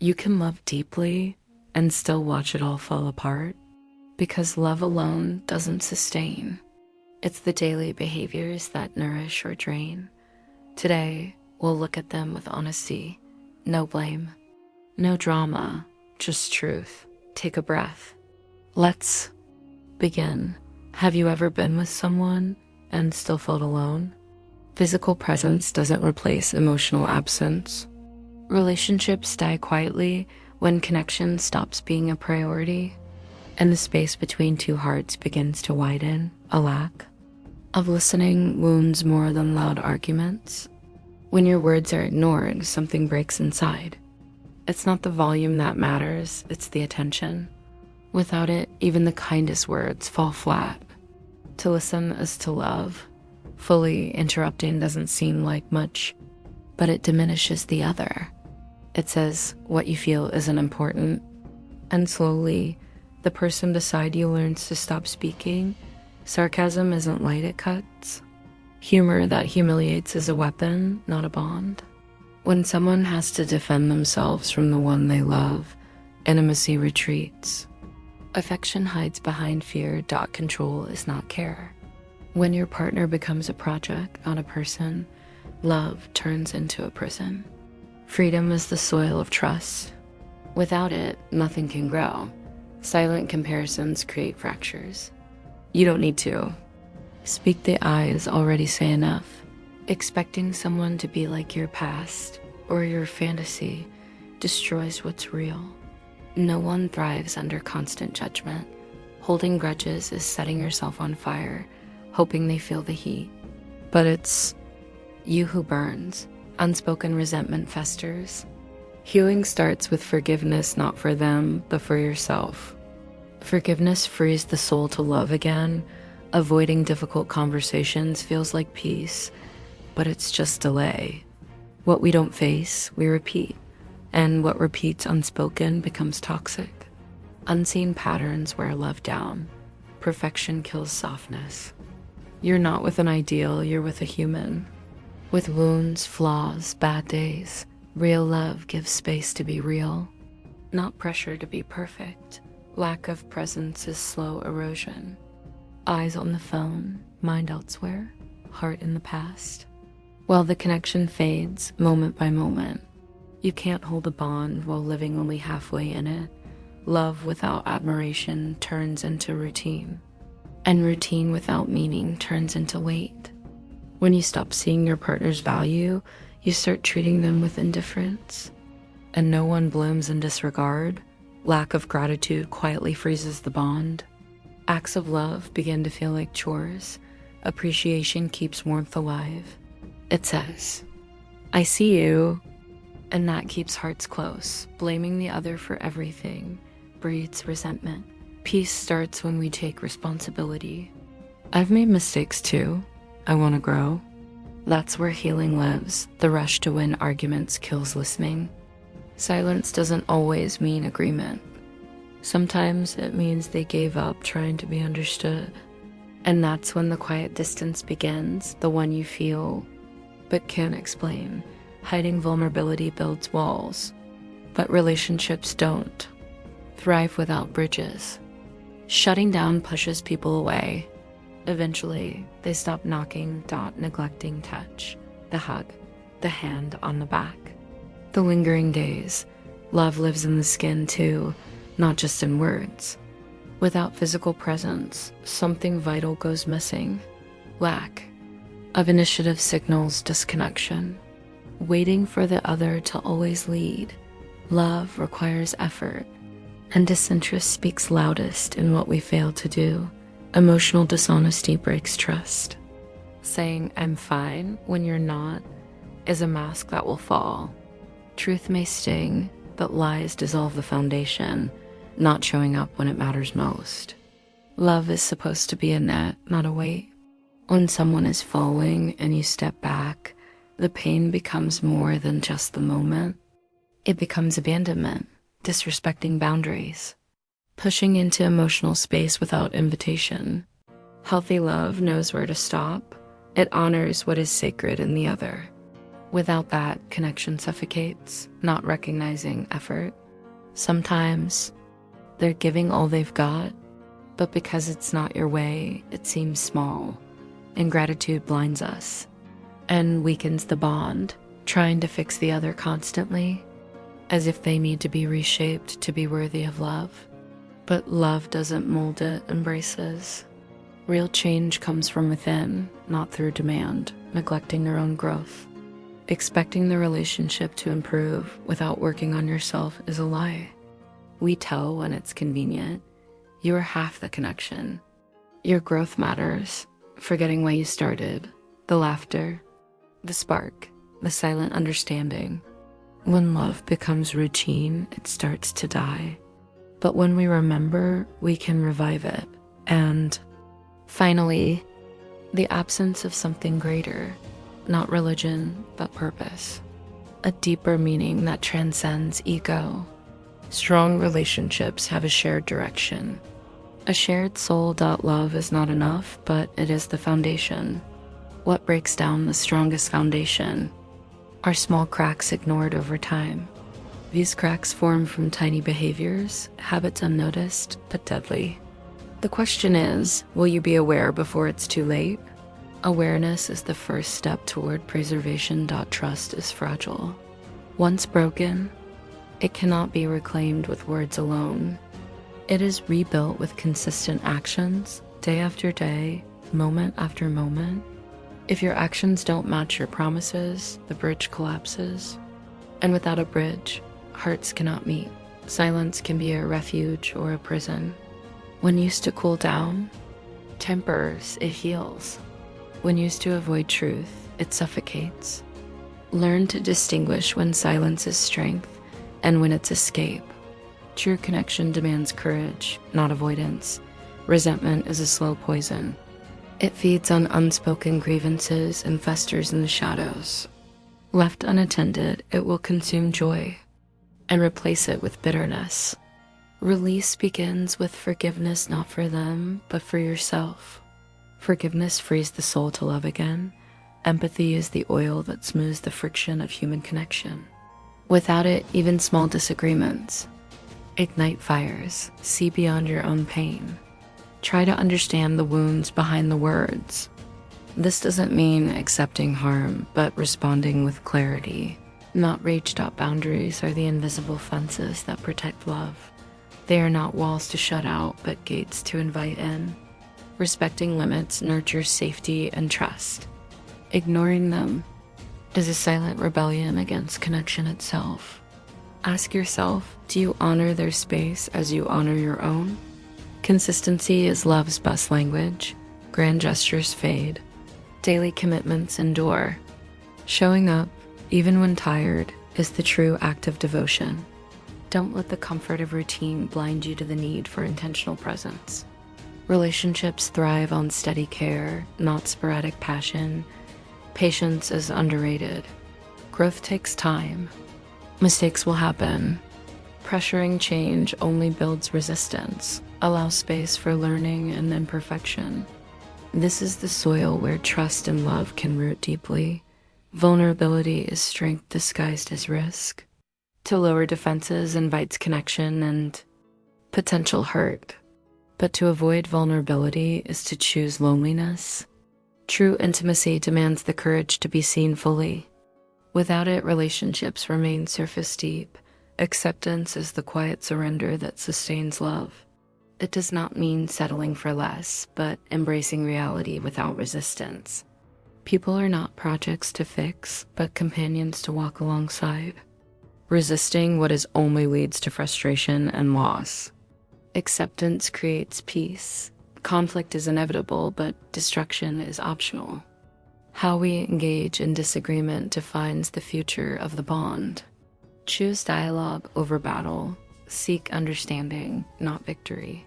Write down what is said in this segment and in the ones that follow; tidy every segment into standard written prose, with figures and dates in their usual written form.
You can love deeply and still watch it all fall apart, because love alone doesn't sustain. It's the daily behaviors that nourish or drain. Today, we'll look at them with honesty, no blame, no drama, just truth. Take a breath. Let's begin. Have you ever been with someone and still felt alone? Physical presence doesn't replace emotional absence. Relationships die quietly when connection stops being a priority, and the space between two hearts begins to widen. A lack of listening wounds more than loud arguments. When your words are ignored, something breaks inside. It's not the volume that matters, it's the attention. Without it, even the kindest words fall flat. To listen is to love. Fully interrupting doesn't seem like much, but it diminishes the other. It says what you feel isn't important, and slowly, the person beside you learns to stop speaking. Sarcasm isn't light, it cuts. Humor that humiliates is a weapon, not a bond. When someone has to defend themselves from the one they love, intimacy retreats. Affection hides behind fear. Control is not care. When your partner becomes a project, not a person, love turns into a prison. Freedom is the soil of trust. Without it, nothing can grow. Silent comparisons create fractures. You don't need to. Speak the eyes already say enough. Expecting someone to be like your past or your fantasy destroys what's real. No one thrives under constant judgment. Holding grudges is setting yourself on fire, hoping they feel the heat. But it's you who burns. Unspoken resentment festers. Healing starts with forgiveness, not for them, but for yourself. Forgiveness frees the soul to love again. Avoiding difficult conversations feels like peace, but it's just delay. What we don't face, we repeat, and what repeats unspoken becomes toxic. Unseen patterns wear love down. Perfection kills softness. You're not with an ideal, you're with a human. With wounds, flaws, bad days, real love gives space to be real, not pressure to be perfect. Lack of presence is slow erosion. Eyes on the phone, mind elsewhere, heart in the past. While the connection fades, moment by moment, you can't hold a bond while living only halfway in it. Love without admiration turns into routine, and routine without meaning turns into weight. When you stop seeing your partner's value, you start treating them with indifference. And no one blooms in disregard. Lack of gratitude quietly freezes the bond. Acts of love begin to feel like chores. Appreciation keeps warmth alive. It says, I see you, and that keeps hearts close. Blaming the other for everything breeds resentment. Peace starts when we take responsibility. I've made mistakes too. I want to grow. That's where healing lives. The rush to win arguments kills listening. Silence doesn't always mean agreement. Sometimes it means they gave up trying to be understood. And that's when the quiet distance begins, the one you feel but can't explain. Hiding vulnerability builds walls, but relationships don't thrive without bridges. Shutting down pushes people away. Eventually, they stop knocking, neglecting touch, the hug, the hand on the back. The lingering days. Love lives in the skin too, not just in words. Without physical presence, something vital goes missing. Lack of initiative signals disconnection. Waiting for the other to always lead. Love requires effort, and disinterest speaks loudest in what we fail to do. Emotional dishonesty breaks trust. Saying I'm fine when you're not is a mask that will fall. Truth may sting, but lies dissolve the foundation, not showing up when it matters most. Love is supposed to be a net, not a weight. When someone is falling and you step back, the pain becomes more than just the moment. It becomes abandonment, disrespecting boundaries, pushing into emotional space without invitation. Healthy love knows where to stop. It honors what is sacred in the other. Without that, connection suffocates, not recognizing effort. Sometimes they're giving all they've got, but because it's not your way, it seems small. Ingratitude blinds us and weakens the bond, trying to fix the other constantly, as if they need to be reshaped to be worthy of love. But love doesn't mold, it embraces. Real change comes from within, not through demand, neglecting their own growth. Expecting the relationship to improve without working on yourself is a lie. We tell when it's convenient. You are half the connection. Your growth matters, forgetting why you started, the laughter, the spark, the silent understanding. When love becomes routine, it starts to die. But when we remember, we can revive it. And finally, the absence of something greater, not religion, but purpose. A deeper meaning that transcends ego. Strong relationships have a shared direction. A shared soul. Love is not enough, but it is the foundation. What breaks down the strongest foundation are small cracks ignored over time. These cracks form from tiny behaviors, habits unnoticed, but deadly. The question is, will you be aware before it's too late? Awareness is the first step toward preservation. Trust is fragile. Once broken, it cannot be reclaimed with words alone. It is rebuilt with consistent actions, day after day, moment after moment. If your actions don't match your promises, the bridge collapses. And without a bridge, hearts cannot meet. Silence can be a refuge or a prison. When used to cool down, tempers, it heals. When used to avoid truth, it suffocates. Learn to distinguish when silence is strength and when it's escape. True connection demands courage, not avoidance. Resentment is a slow poison. It feeds on unspoken grievances and festers in the shadows. Left unattended, it will consume joy and replace it with bitterness. Release begins with forgiveness, not for them, but for yourself. Forgiveness frees the soul to love again. Empathy is the oil that smooths the friction of human connection. Without it, even small disagreements ignite fires. See beyond your own pain. Try to understand the wounds behind the words. This doesn't mean accepting harm, but responding with clarity. Not rage. Boundaries are the invisible fences that protect love. They are not walls to shut out, but gates to invite in. Respecting limits nurtures safety and trust. Ignoring them is a silent rebellion against connection itself. Ask yourself, do you honor their space as you honor your own? Consistency is love's best language. Grand gestures fade. Daily commitments endure. Showing up, even when tired, is the true act of devotion. Don't let the comfort of routine blind you to the need for intentional presence. Relationships thrive on steady care, not sporadic passion. Patience is underrated. Growth takes time. Mistakes will happen. Pressuring change only builds resistance. Allow space for learning and imperfection. This is the soil where trust and love can root deeply. Vulnerability is strength disguised as risk. To lower defenses invites connection and potential hurt. But to avoid vulnerability is to choose loneliness. True intimacy demands the courage to be seen fully. Without it, relationships remain surface deep. Acceptance is the quiet surrender that sustains love. It does not mean settling for less, but embracing reality without resistance. People are not projects to fix, but companions to walk alongside. Resisting what is only leads to frustration and loss. Acceptance creates peace. Conflict is inevitable, but destruction is optional. How we engage in disagreement defines the future of the bond. Choose dialogue over battle. Seek understanding, not victory.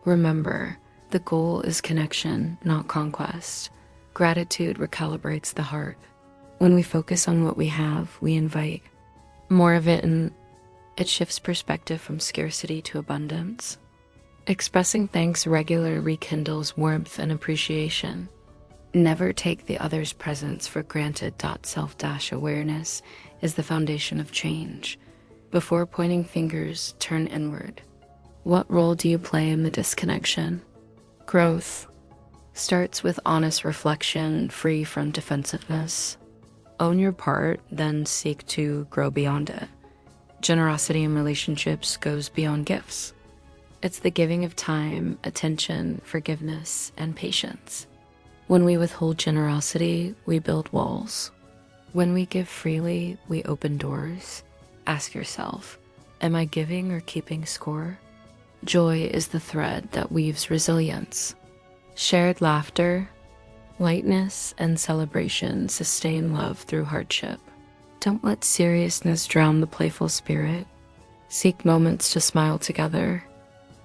Remember, the goal is connection, not conquest. Gratitude recalibrates the heart. When we focus on what we have, we invite more of it, and it shifts perspective from scarcity to abundance. Expressing thanks regularly rekindles warmth and appreciation. Never take the other's presence for granted. Self-awareness is the foundation of change. Before pointing fingers, turn inward. What role do you play in the disconnection? Growth starts with honest reflection, free from defensiveness. Own your part, then seek to grow beyond it. Generosity in relationships goes beyond gifts. It's the giving of time, attention, forgiveness, and patience. When we withhold generosity, we build walls. When we give freely, we open doors. Ask yourself, am I giving or keeping score? Joy is the thread that weaves resilience. Shared laughter, lightness, and celebration sustain love through hardship. Don't let seriousness drown the playful spirit. Seek moments to smile together.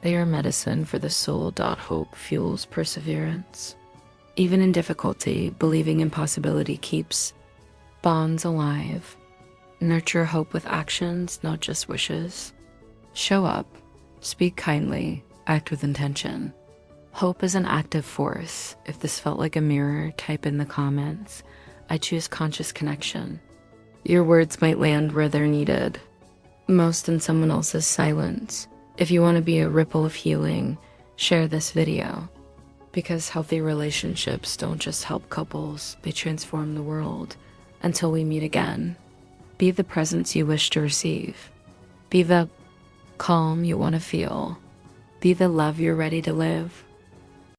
They are medicine for the soul. Hope fuels perseverance. Even in difficulty, believing in possibility keeps bonds alive. Nurture hope with actions, not just wishes. Show up, speak kindly, act with intention. Hope is an active force. If this felt like a mirror, type in the comments. I choose conscious connection. Your words might land where they're needed, most in someone else's silence. If you want to be a ripple of healing, share this video. Because healthy relationships don't just help couples, they transform the world. Until we meet again, be the presence you wish to receive. Be the calm you want to feel. Be the love you're ready to live.